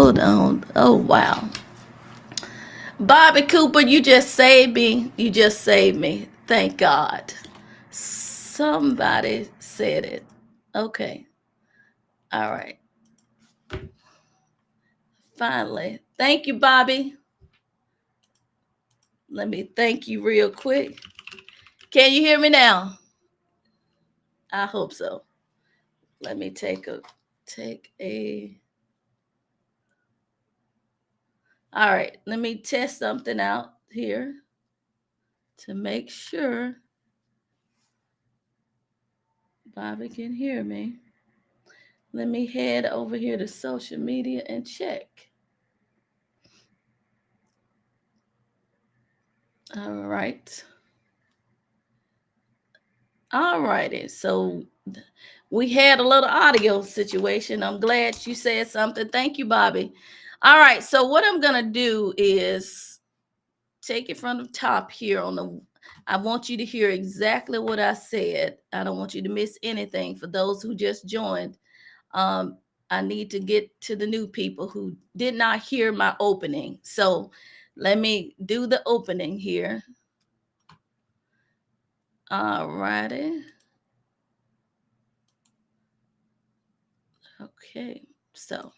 Hold on. Oh, wow. Bobby Cooper, you just saved me. You just saved me. Thank God. Somebody said it. Okay. All right. Finally. Thank you, Bobby. Let me thank you real quick. Can you hear me now? I hope so. Let me take a all right. Let me test something out here to make sure Bobby can hear me. Let me head over here to social media and check. All right. All righty. So we had a little audio situation. I'm glad you said something. Thank you, Bobby. All right. So what I'm going to do is take it from the top here on the I want you to hear exactly what I said. I don't want you to miss anything. For those who just joined, um, I need to get to the new people who did not hear my opening. So let me do the opening here. All righty. Okay. So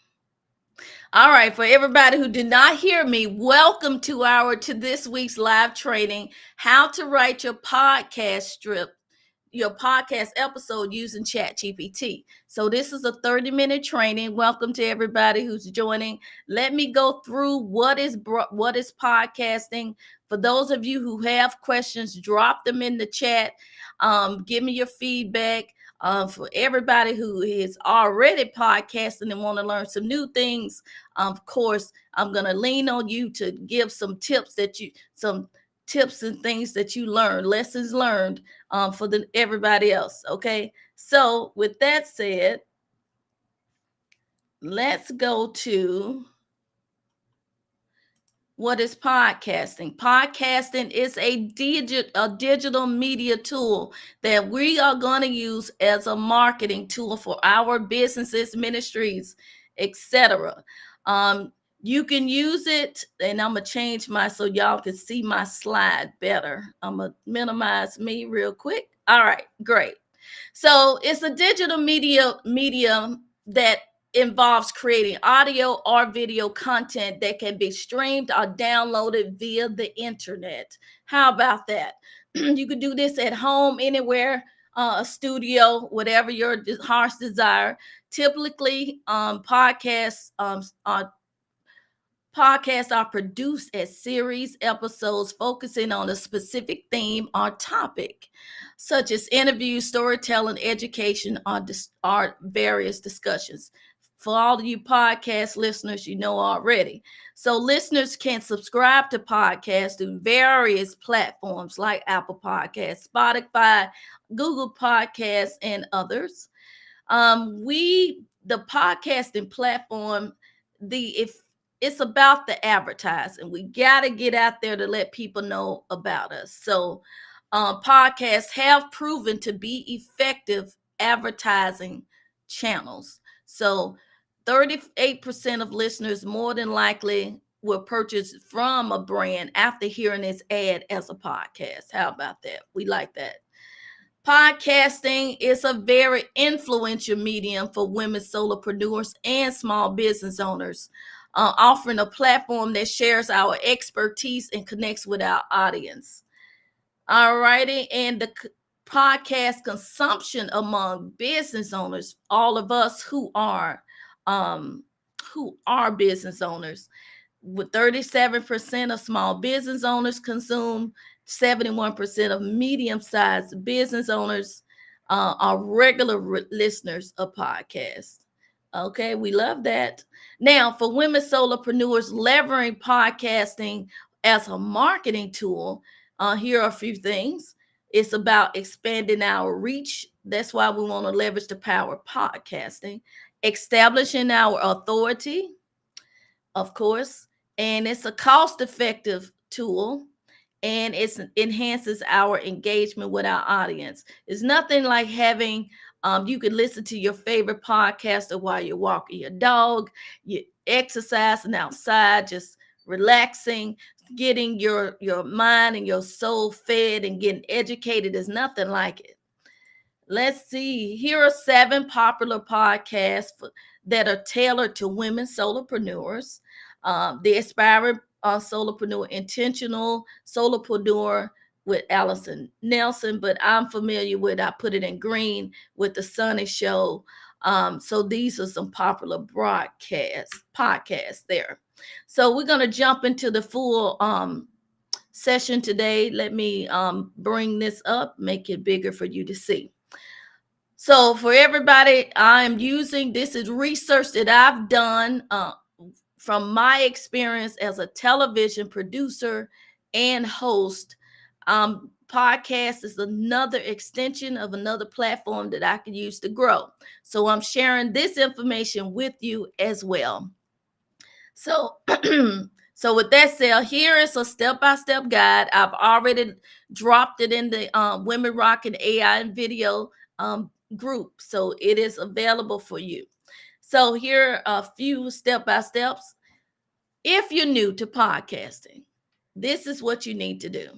all right, for everybody who did not hear me, welcome to this week's live training, how to write your podcast strip, your podcast episode using ChatGPT. So this is a 30-minute training. Welcome to everybody who's joining. Let me go through what is podcasting. For those of you who have questions, drop them in the chat. Give me your feedback. For everybody who is already podcasting and want to learn some new things, of course, I'm going to lean on you to give some tips and things that you learn, lessons learned for everybody else. Okay. So with that said, let's go to what is podcasting. Podcasting is a digital media tool that we are going to use as a marketing tool for our businesses, ministries, etc. You can use it, and I'm going to change so y'all can see my slide better. I'm going to minimize me real quick. All right, great. So it's a digital medium that involves creating audio or video content that can be streamed or downloaded via the internet. How about that? You can do this at home, anywhere, a studio, whatever your heart's desire. Typically, podcasts are produced as series episodes focusing on a specific theme or topic, such as interviews, storytelling, education, or various discussions. For all of you podcast listeners, you know already. So listeners can subscribe to podcasts through various platforms like Apple Podcasts, Spotify, Google Podcasts, and others. The podcasting platform, if it's about the advertising, we got to get out there to let people know about us. So podcasts have proven to be effective advertising channels. So 38% of listeners more than likely will purchase from a brand after hearing its ad as a podcast. How about that? We like that. Podcasting is a very influential medium for women solopreneurs and small business owners, offering a platform that shares our expertise and connects with our audience. All righty, and the podcast consumption among business owners, all of us who are business owners, with 37% of small business owners consume, 71% of medium-sized business owners are regular listeners of podcasts. Okay, we love that. Now, for women solopreneurs leveraging podcasting as a marketing tool, here are a few things. It's about expanding our reach. That's why we want to leverage the power of podcasting, establishing our authority, of course, and it's a cost-effective tool, and it enhances our engagement with our audience. It's nothing like having You can listen to your favorite podcaster while you're walking your dog, you're exercising outside, just relaxing, getting your mind and your soul fed and getting educated. Is nothing like it. Let's see. Here are 7 popular podcasts that are tailored to women solopreneurs. The Aspiring Solopreneur, Intentional Solopreneur with Allison Nelson, but I'm familiar with, I put it in green, with the Sunny Show. So these are some popular podcasts there. So we're going to jump into the full session today. Let me bring this up, make it bigger for you to see. So for everybody, I'm using, this is research that I've done from my experience as a television producer and host. Podcast is another extension of another platform that I can use to grow. So I'm sharing this information with you as well. So, so with that said, here is a step-by-step guide. I've already dropped it in the Women Rocking AI and Video group, so it is available for you. So here are a few step-by-steps. If you're new to podcasting, this is what you need to do.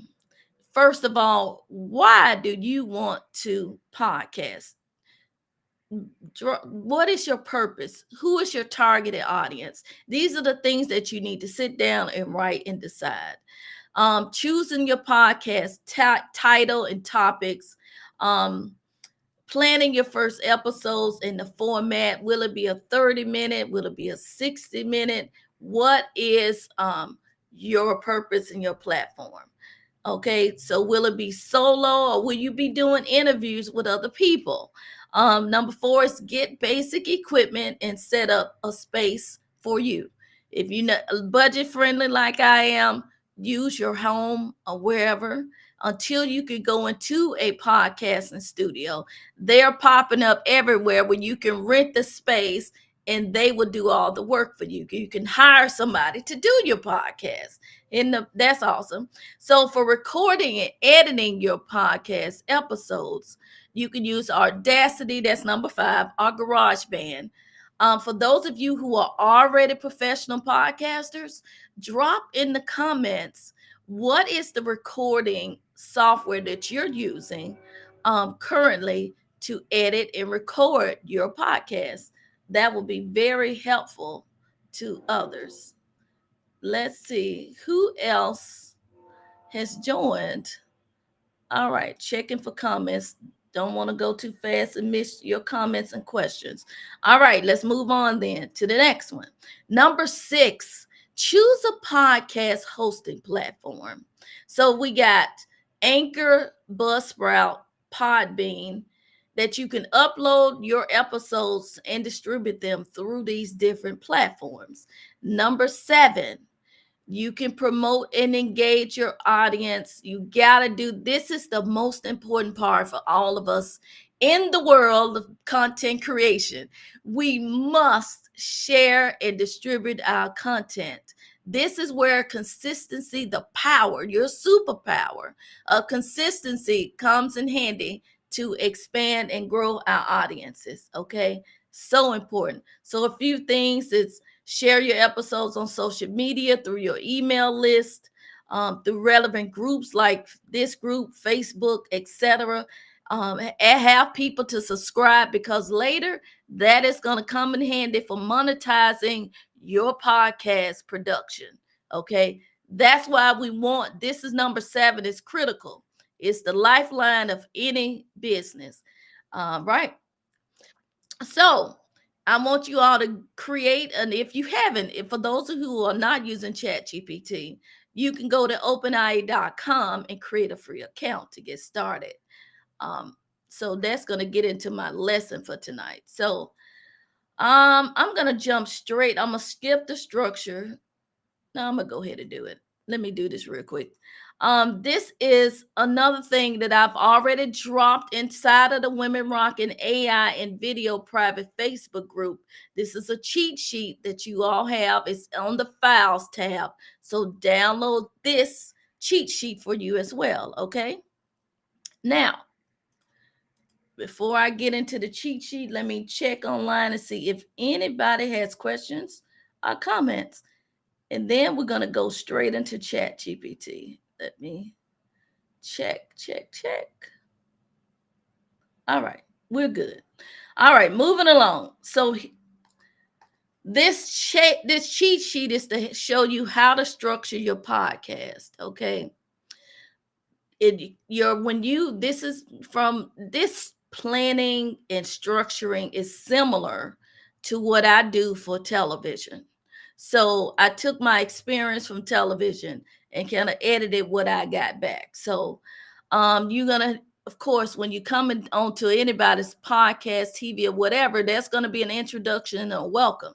First of all, why do you want to podcast? What is your purpose? Who is your targeted audience? These are the things that you need to sit down and write and decide. Choosing your podcast title and topics. Planning your first episodes in the format. Will it be a 30-minute? Will it be a 60-minute? What is your purpose and your platform? Okay, so will it be solo or will you be doing interviews with other people? Number 4 is get basic equipment and set up a space for you. If you're not budget friendly like I am, use your home or wherever until you can go into a podcasting studio. They're popping up everywhere where you can rent the space and they will do all the work for you. You can hire somebody to do your podcast. That's awesome. So for recording and editing your podcast episodes, you can use Audacity, that's number 5, or GarageBand. For those of you who are already professional podcasters, drop in the comments what is the recording software that you're using currently to edit and record your podcast. That will be very helpful to others. Let's see who else has joined. All right, checking for comments. Don't want to go too fast and miss your comments and questions. All right, let's move on then to the next one. Number 6, choose a podcast hosting platform. So we got Anchor, Buzzsprout, Podbean, that you can upload your episodes and distribute them through these different platforms. Number 7, you can promote and engage your audience. You got to do this, is the most important part for all of us in the world of content creation. We must share and distribute our content. This is where consistency, the power, your superpower of consistency comes in handy to expand and grow our audiences. Okay, so important. So a few things is share your episodes on social media, through your email list, through relevant groups like this group, Facebook, etc. And have people to subscribe, because later that is going to come in handy for monetizing your podcast production. Okay, that's why we want, this is number 7, is critical. It's the lifeline of any business. Right. So I want you all to create, and if you haven't, if for those who are not using ChatGPT, you can go to openai.com and create a free account to get started. So that's going to get into my lesson for tonight. So I'm going to jump straight. I'm going to skip the structure. No, I'm going to go ahead and do it. Let me do this real quick. This is another thing that I've already dropped inside of the Women Rocking AI and Video private Facebook group. This is a cheat sheet that you all have. It's on the Files tab. So download this cheat sheet for you as well, okay? Now, Before I get into the cheat sheet, let me check online and see if anybody has questions or comments. And then we're going to go straight into ChatGPT. Let me check. All right, we're good. All right, moving along. So this cheat sheet is to show you how to structure your podcast. Okay, this is from this planning and structuring is similar to what I do for television. So I took my experience from television and kind of edited what I got back. So you're gonna, of course, when you come onto anybody's podcast, TV, or whatever, there's gonna be an introduction and a welcome.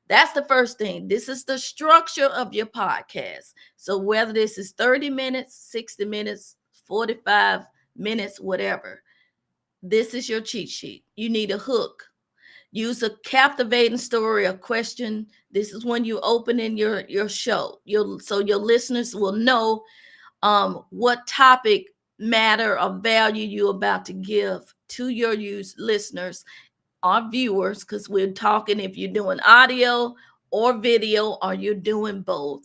That's the first thing. This is the structure of your podcast. So whether this is 30 minutes, 60 minutes, 45 minutes, whatever, this is your cheat sheet. You need a hook. Use a captivating story or question. This is when you open in your show. So your listeners will know what topic, matter, or value you're about to give to your listeners, our viewers, because we're talking if you're doing audio or video or you're doing both.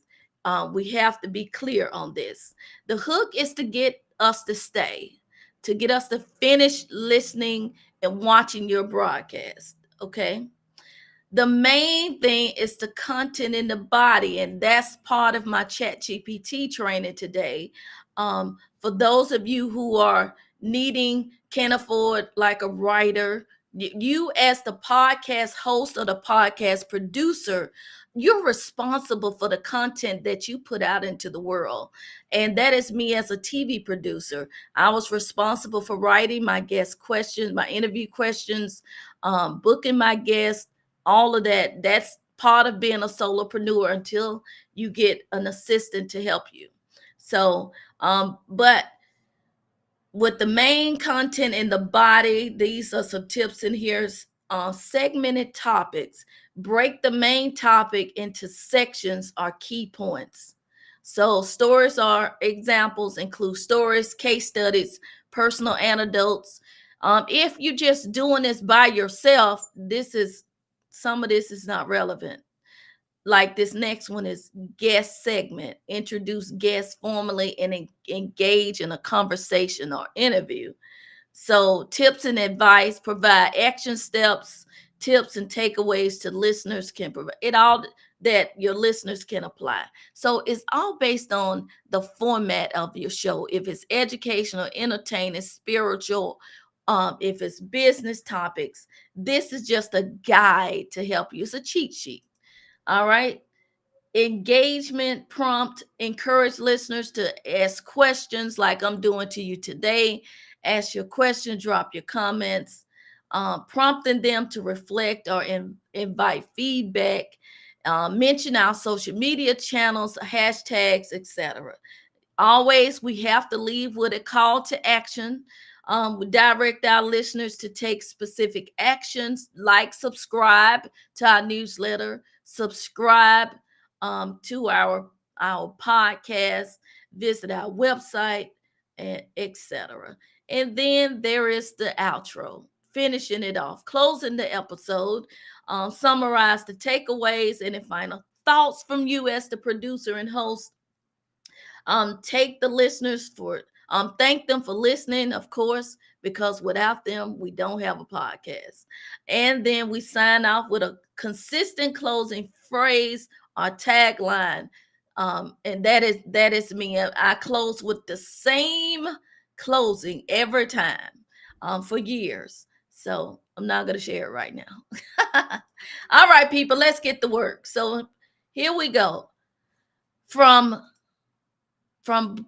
We have to be clear on this. The hook is to get us to stay, to get us to finish listening and watching your broadcast. Okay. The main thing is the content in the body, and that's part of my ChatGPT training today. For those of you who are can't afford like a writer, you as the podcast host or the podcast producer, you're responsible for the content that you put out into the world. And that is me as a TV producer. I was responsible for writing my guest questions, my interview questions, booking my guests, all of that. That's part of being a solopreneur until you get an assistant to help you. So but with the main content in the body, these are some tips in here. Segmented topics. Break the main topic into sections or key points. So stories are examples, include stories, case studies, personal anecdotes. If you're just doing this by yourself, some of this is not relevant. Like this next one is guest segment. Introduce guests formally and engage in a conversation or interview. So tips and advice, provide action steps, tips and takeaways to listeners can provide it all that your listeners can apply. So it's all based on the format of your show. If it's educational, entertaining, spiritual, if it's business topics, this is just a guide to help you. It's a cheat sheet. All right. Engagement prompt, encourage listeners to ask questions like I'm doing to you today. Ask your question, drop your comments, prompting them to reflect or invite feedback. Mention our social media channels, hashtags, etc. Always, we have to leave with a call to action. We direct our listeners to take specific actions, like subscribe to our newsletter, subscribe to our podcast, visit our website, and etc. And then there is the outro, finishing it off, closing the episode, summarize the takeaways, and the final thoughts from you as the producer and host. Take the listeners for thank them for listening, of course, because without them we don't have a podcast. And then we sign off with a consistent closing phrase or tagline. And that is me. I close with the same closing every time, for years. So I'm not going to share it right now. All right, people, let's get to work. So here we go. From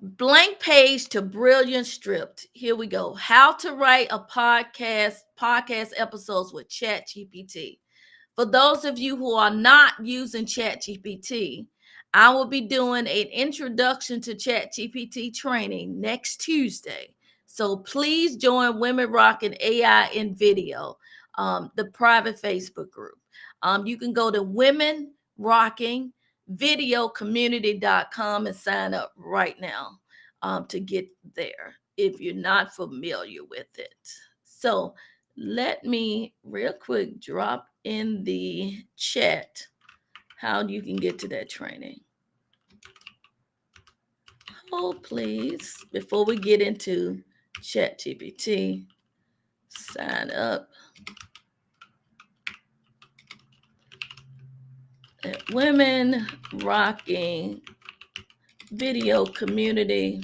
blank page to brilliant script. Here we go. How to write a podcast episodes with ChatGPT. For those of you who are not using ChatGPT, I will be doing an introduction to ChatGPT training next Tuesday. So please join Women Rocking AI in Video, the private Facebook group. You can go to Women Rocking videocommunity.com and sign up right now to get there if you're not familiar with it. So let me real quick drop in the chat how you can get to that training. Hold please, before we get into ChatGPT, sign up at Women Rocking Video Community.com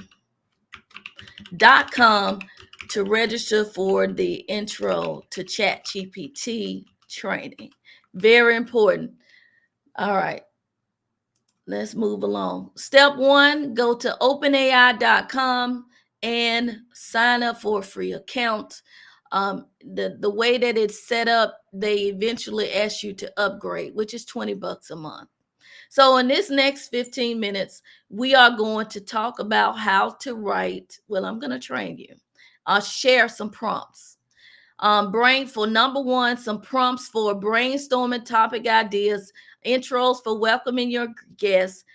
to register for the intro to ChatGPT training. Very important. All right, let's move along. Step one, go to openai.com and sign up for a free account. The way that it's set up, they eventually ask you to upgrade, which is $20 a month. So in this next 15 minutes, we are going to talk about how to write. Well, I'm going to train you. I'll share some prompts. Number one, some prompts for brainstorming topic ideas, intros for welcoming your guests,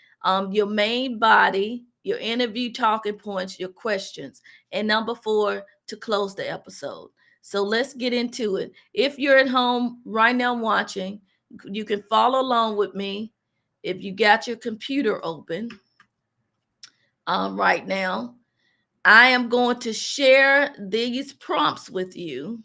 your main body, your interview talking points, your questions, and number four, to close the episode. So let's get into it. If you're at home right now watching, you can follow along with me. If you got your computer open right now, I am going to share these prompts with you.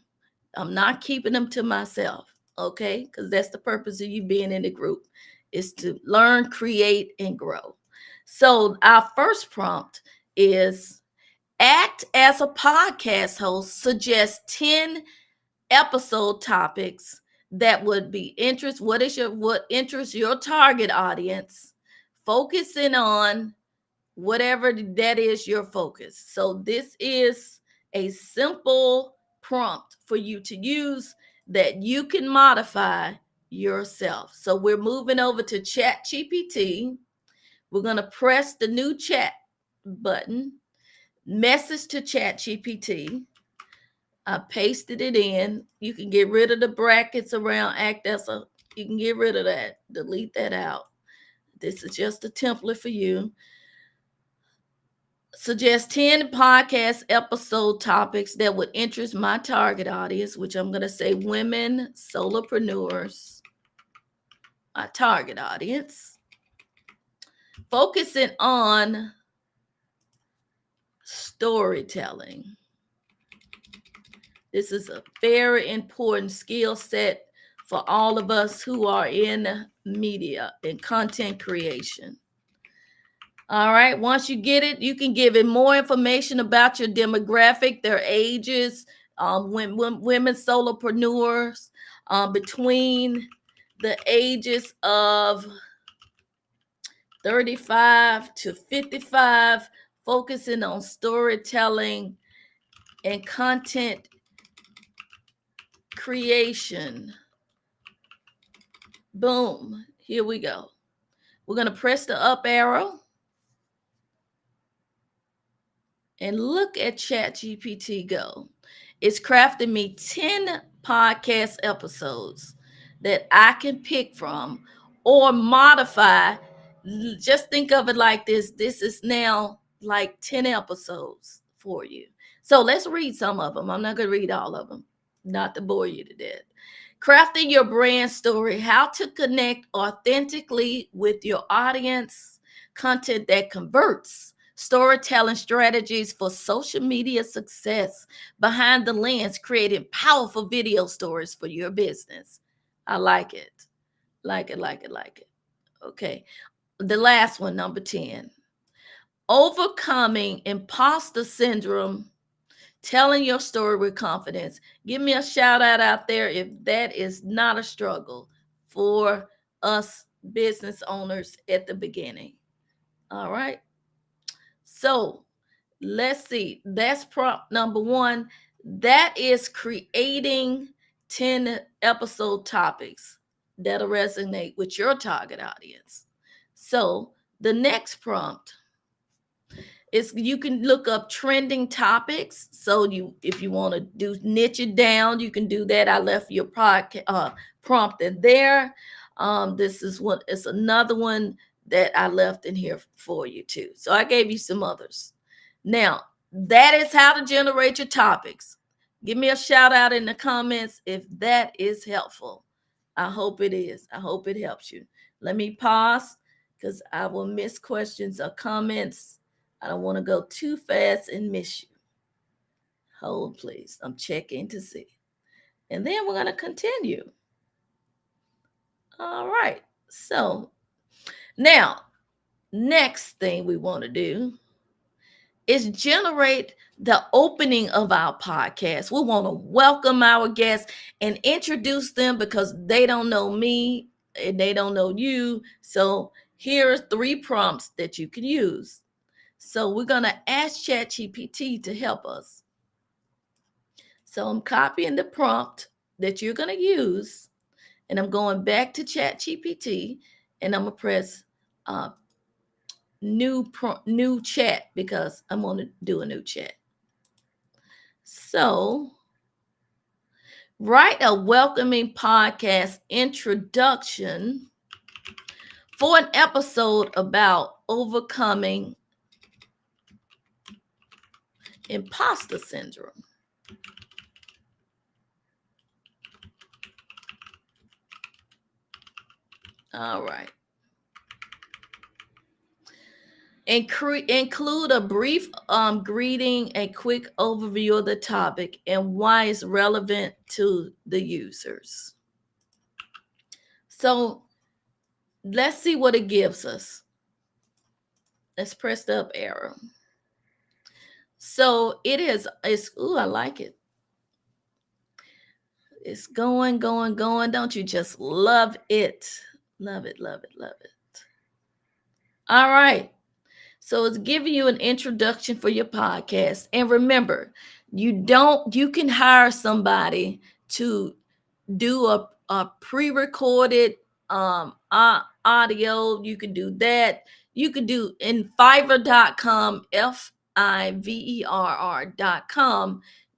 I'm not keeping them to myself, okay? Because that's the purpose of you being in the group, is to learn, create, and grow. So our first prompt is act as a podcast host, suggest 10 episode topics that would be what interests your target audience, focusing on whatever that is your focus. So this is a simple prompt for you to use that you can modify yourself. So we're moving over to ChatGPT. We're going to press the new chat button, message to ChatGPT. I pasted it in. You can get rid of the brackets around you can get rid of that, delete that out. This is just a template for you. Suggest 10 podcast episode topics that would interest my target audience, which I'm going to say women solopreneurs, my target audience, focusing on storytelling. This is a very important skill set for all of us who are in media and content creation. All right. Once you get it, you can give it more information about your demographic, their ages, women solopreneurs between the ages of 35 to 55, focusing on storytelling and content creation. Boom. Here we go. We're going to press the up arrow. And look at ChatGPT go. It's crafted me 10 podcast episodes that I can pick from or modify. Just think of it like this. This is now like 10 episodes for you. So let's read some of them. I'm not going to read all of them, not to bore you to death. Crafting your brand story, how to connect authentically with your audience, content that converts, storytelling strategies for social media success, behind the lens, creating powerful video stories for your business. I like it. Like it. Okay. The last one, number 10. Overcoming imposter syndrome, telling your story with confidence. Give me a shout out there if that is not a struggle for us business owners at the beginning. All right. So let's see. That's prompt number 1. That is creating 10 episode topics that'll resonate with your target audience. So the next prompt is you can look up trending topics. So if you want to do niche it down, you can do that. I left your prompt in there. This is it's another one that I left in here for you too. So I gave you some others. Now, that is how to generate your topics. Give me a shout out in the comments if that is helpful. I hope it is. I hope it helps you. Let me pause because I will miss questions or comments. I don't want to go too fast and miss you. Hold, please. I'm checking to see. And then we're going to continue. All right. So now, next thing we want to do is generate the opening of our podcast. We want to welcome our guests and introduce them because they don't know me and they don't know you. So here are 3 prompts that you can use. So we're going to ask ChatGPT to help us. So I'm copying the prompt that you're going to use, and I'm going back to ChatGPT, and I'm going to press new chat because I'm going to do a new chat. So write a welcoming podcast introduction for an episode about overcoming imposter syndrome. All right. Include a brief greeting, a quick overview of the topic, and why it's relevant to the users. So let's see what it gives us. Let's press the up arrow. So it's I like it. It's going. Don't you just love it? Love it. All right. So it's giving you an introduction for your podcast. And remember, you can hire somebody to do a pre-recorded audio. You can do that. You can do in Fiverr.com, Fiverr.com.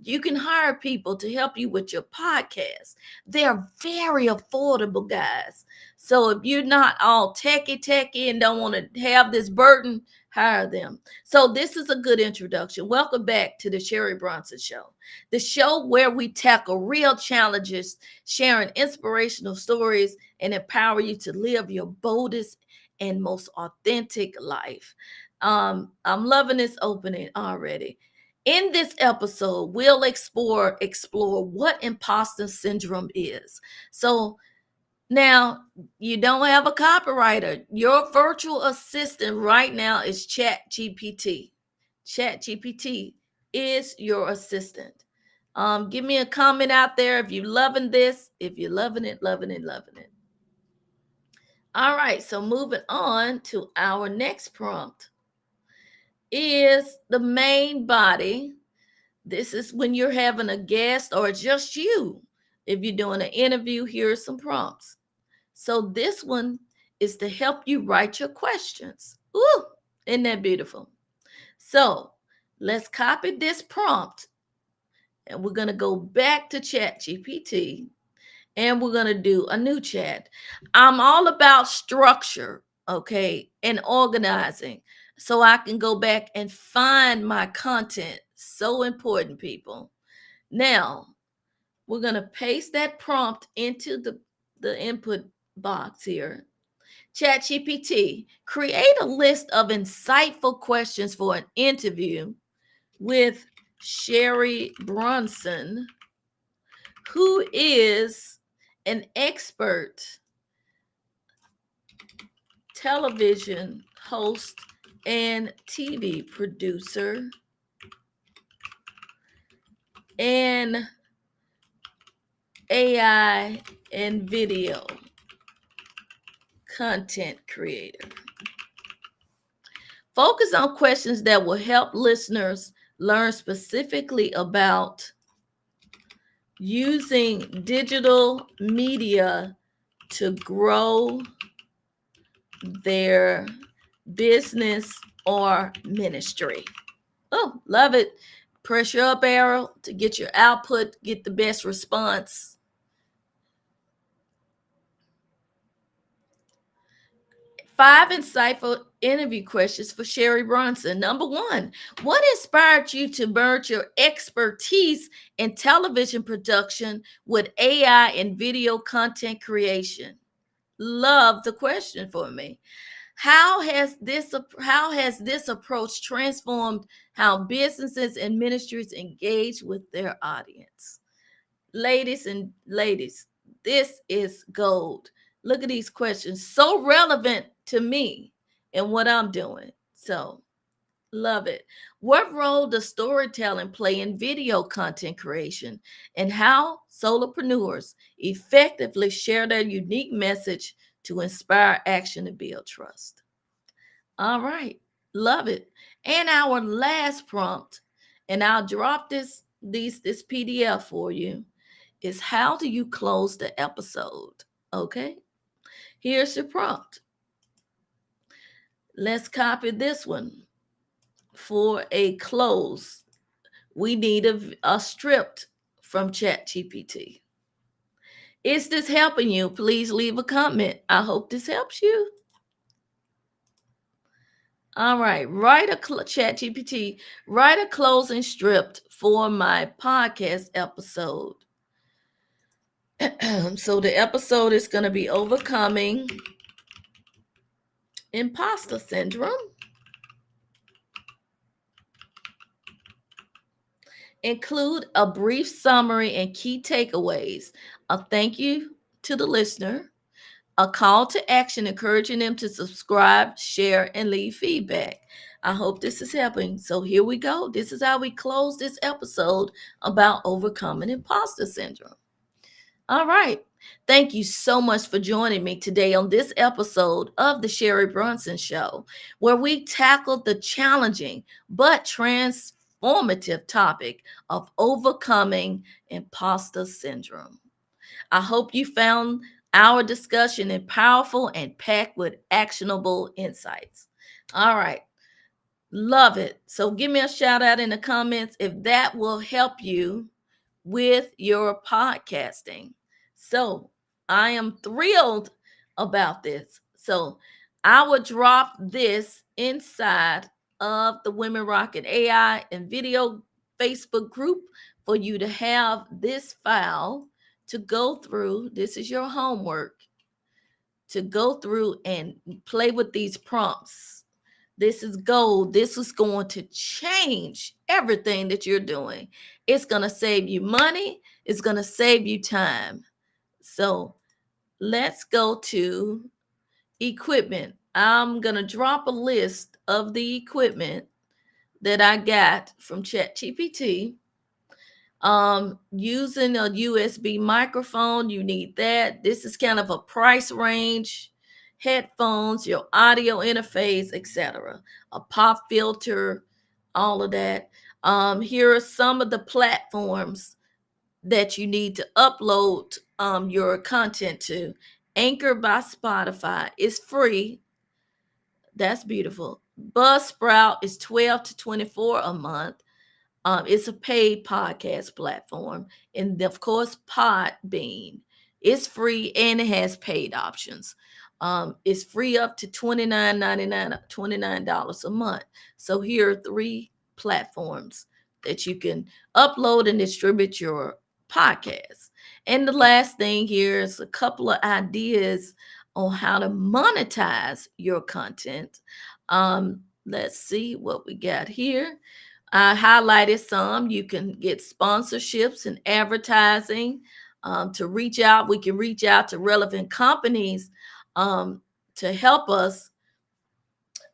You can hire people to help you with your podcast. They're very affordable, guys. So if you're not all techie and don't want to have this burden, hire them. So this is a good introduction. Welcome back to the Sherry Bronson Show, the show where we tackle real challenges, sharing inspirational stories, and empower you to live your boldest and most authentic life. I'm loving this opening already. In this episode, we'll explore what imposter syndrome is. So now, you don't have a copywriter. Your virtual assistant right now is ChatGPT. ChatGPT is your assistant. Give me a comment out there if you're loving this, if you're loving it. All right, so moving on to our next prompt is the main body. This is when you're having a guest or just you. If you're doing an interview, here are some prompts. So this one is to help you write your questions. Ooh, isn't that beautiful? So let's copy this prompt and we're going to go back to ChatGPT and we're going to do a new chat. I'm all about structure, okay, and organizing so I can go back and find my content. So important, people. Now, we're going to paste that prompt into the input box here. ChatGPT, create a list of insightful questions for an interview with Sherry Bronson, who is an expert television host and TV producer and AI and video content creator. Focus on questions that will help listeners learn specifically about using digital media to grow their business or ministry. Oh, love it. Press your up arrow to get your output, get the best response. 5 insightful interview questions for Sherry Bronson. Number 1, what inspired you to merge your expertise in television production with AI and video content creation? Love the question for me. How has this approach transformed how businesses and ministries engage with their audience? Ladies, this is gold. Look at these questions, so relevant to me and what I'm doing. So, love it. What role does storytelling play in video content creation, and how solopreneurs effectively share their unique message to inspire action and build trust? All right, love it. And our last prompt, and I'll drop this PDF for you, is how do you close the episode? Okay, here's your prompt. Let's copy this one. For a close, we need a script from ChatGPT. Is this helping you? Please leave a comment. I hope this helps you. All right, ChatGPT, write a closing script for my podcast episode. So the episode is going to be overcoming imposter syndrome. Include a brief summary and key takeaways. A thank you to the listener. A call to action encouraging them to subscribe, share, and leave feedback. I hope this is helping. So here we go. This is how we close this episode about overcoming imposter syndrome. All right. Thank you so much for joining me today on this episode of The Sherry Bronson Show, where we tackled the challenging but transformative topic of overcoming imposter syndrome. I hope you found our discussion powerful and packed with actionable insights. All right. Love it. So give me a shout out in the comments if that will help you with your podcasting. So I am thrilled about this. So I will drop this inside of the Women Rockin' AI and Video Facebook group for you to have this file to go through. This is your homework to go through and play with these prompts. This is gold. This is going to change everything that you're doing. It's going to save you money. It's going to save you time. So let's go to equipment. I'm going to drop a list of the equipment that I got from ChatGPT. Using a USB microphone, you need that. This is kind of a price range. Headphones, your audio interface, etc. A pop filter, all of that. Here are some of the platforms that you need to upload your content to. Anchor by Spotify is free. That's beautiful. Buzzsprout is 12 to 24 a month. It's a paid podcast platform. And of course, Podbean. It's free and it has paid options. It's free up to $29.99, $29 a month. So here are 3 platforms that you can upload and distribute your podcast. And the last thing here is a couple of ideas on how to monetize your content. Let's see what we got here. I highlighted some. You can get sponsorships and advertising to reach out. We can reach out to relevant companies to help us.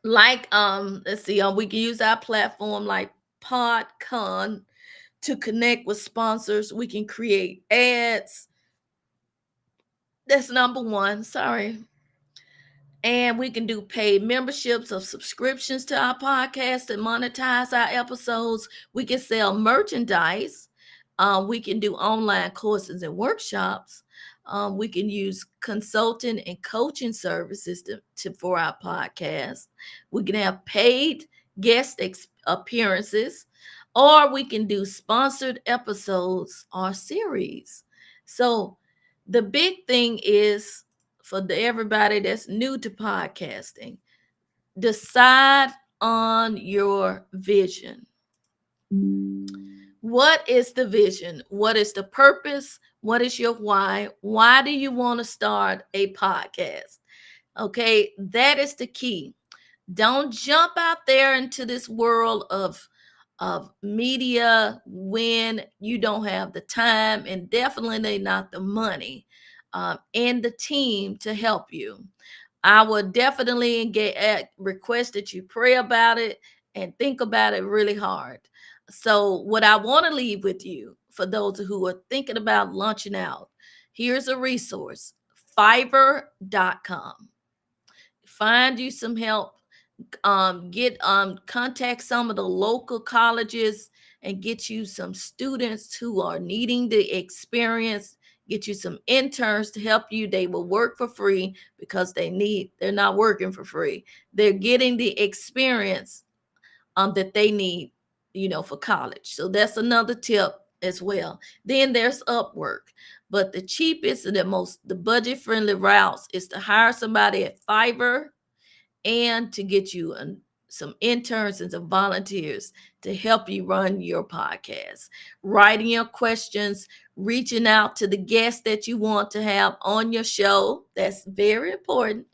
Like, let's see, we can use our platform like PodCon to connect with sponsors. We can create ads. That's number 1. Sorry. And we can do paid memberships of subscriptions to our podcast and monetize our episodes. We can sell merchandise. We can do online courses and workshops. We can use consulting and coaching services for our podcast. We can have paid guest appearances, or we can do sponsored episodes or series. So the big thing is everybody that's new to podcasting, decide on your vision. What is the vision? What is the purpose? What is your why? Why do you want to start a podcast? Okay, that is the key. Don't jump out there into this world of media when you don't have the time and definitely not the money and the team to help you. I would definitely request that you pray about it and think about it really hard. So, what I want to leave with you for those who are thinking about launching out, here's a resource: Fiverr.com. Find you some help. Get contact some of the local colleges and get you some students who are needing the experience. Get you some interns to help you. They will work for free because they're not working for free. They're getting the experience that they need, for college. So that's another tip as well. Then there's Upwork. But the cheapest and the budget friendly routes is to hire somebody at Fiverr and to get you some interns and some volunteers to help you run your podcast, writing your questions, reaching out to the guests that you want to have on your show. That's very important.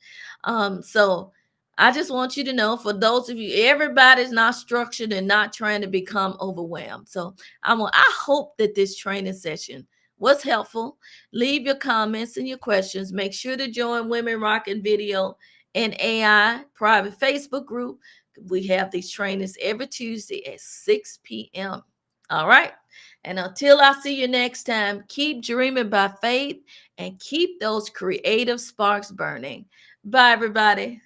So I just want you to know, for those of you, everybody's not structured and not trying to become overwhelmed. So I hope that this training session was helpful. Leave your comments and your questions. Make sure to join Women Rocking Video and AI private Facebook group. We have these trainings every Tuesday at 6 p.m. All right. And until I see you next time, keep dreaming by faith and keep those creative sparks burning. Bye, everybody.